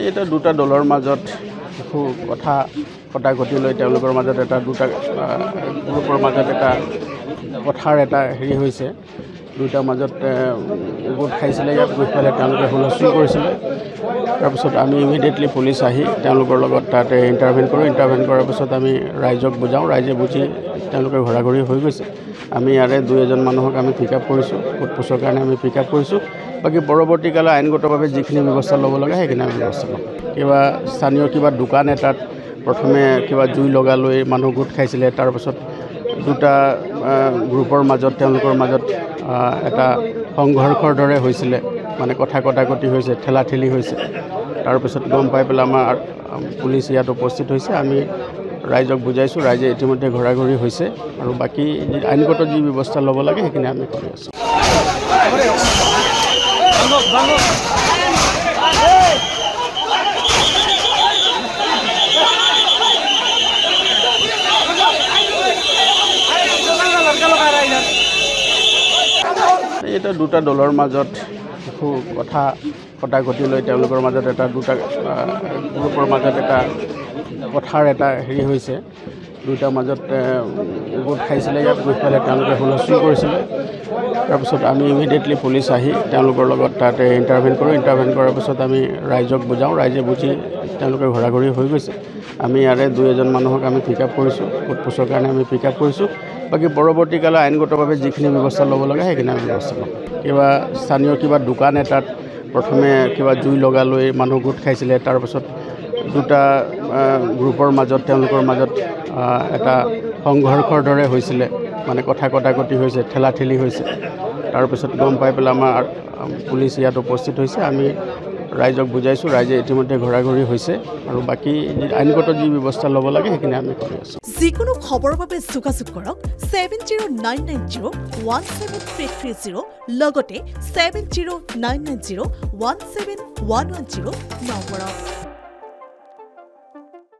এটা দুটা দলৰ মাজত কিছু কথা কটাকটি লৈ তেওঁলোকৰ মাজত এটা দুটা গ্ৰুপৰ মাজত এটা কথাৰ এটা হেৰি হৈছে দুটাৰ মাজত গোট খাইছিলে ইয়াত গৈ পেলাই তেওঁলোকে হুলস্থুল কৰিছিলে তাৰপিছত আমি ইমিডিয়েটলি পুলিচ আহি তেওঁলোকৰ লগত তাতে ইণ্টাৰভেন কৰাৰ পিছত আমি ৰাইজক বুজাওঁ ৰাইজে বুজি তেওঁলোকে ঘূৰি হৈ গৈছে আমি ইয়াৰে দুই এজন মানুহক আমি পিক আপ কৰিছোঁ সোধপোছৰ কাৰণে আমি পিক আপ কৰিছোঁ বাকী পৰৱৰ্তীকালে আইনগতভাৱে যিখিনি ব্যৱস্থা ল'ব লাগে সেইখিনি আমি ব্যৱস্থা ল'ম কিবা স্থানীয় কিবা দোকান এটাত প্ৰথমে কিবা জুই লগালৈ মানুহ গোট খাইছিলে তাৰপিছত দুটা গ্ৰুপৰ মাজত তেওঁলোকৰ মাজত এটা সংঘৰ্ষৰ দৰে হৈছিলে মানে কথা কটাকটি হৈছে ঠেলাঠেলি হৈছে তাৰপিছত গম পাই পেলাই আমাৰ পুলিচ ইয়াত উপস্থিত হৈছে আমি ৰাইজক বুজাইছোঁ ৰাইজে ইতিমধ্যে ঘূৰি হৈছে আৰু বাকী আইনগত যি ব্যৱস্থা ল'ব লাগে সেইখিনি আমি কৰি আছোঁ এটা দুটা দলৰ মাজত কিছু কথা কটাকটি লৈ তেওঁলোকৰ মাজত এটা দুটা গ্ৰুপৰ মাজত এটা কথাৰ এটা হেৰি হৈছে দুটাৰ মাজত গোট খাইছিলে ইয়াত গৈ পেলাই তেওঁলোকে হুলস্থুল কৰিছিলে তাৰপিছত আমি ইমিডিয়েটলি পুলিচ আহি তেওঁলোকৰ লগত তাতে ইণ্টাৰভেন কৰাৰ পিছত আমি ৰাইজক বুজাওঁ ৰাইজে বুজি তেওঁলোকে ঘূৰি হৈ গৈছে আমি ইয়াৰে দুই এজন মানুহক আমি পিক আপ কৰিছোঁ সোধপোছৰ কাৰণে আমি পিক আপ কৰিছোঁ বাকী পৰৱৰ্তীকালে আইনগতভাৱে যিখিনি ব্যৱস্থা ল'ব লাগে সেইখিনি আমি ব্যৱস্থা ল'ম কিবা স্থানীয় কিবা দোকান এটাত প্ৰথমে কিবা জুই লগালৈ মানুহ গোট খাইছিলে তাৰপিছত দুটা গ্ৰুপৰ মাজত তেওঁলোকৰ মাজত এটা সংঘৰ্ষৰ দৰে হৈছিলে মানে কথা কটাকটি হৈছে ঠেলাঠেলি হৈছে তাৰপিছত গম পাই পেলাই আমাৰ পুলিচ ইয়াত উপস্থিত হৈছে আমি ৰাইজক বুজাইছোঁ ৰাইজে ইতিমধ্যে ঘূৰি হৈছে আৰু বাকী আইনগত যি ব্যৱস্থা ল'ব লাগে সেইখিনি আমি কৰি আছোঁ যিকোনো খবৰৰ বাবে যোগাযোগ কৰক 7099017330 লগতে 7099017110 নম্বৰত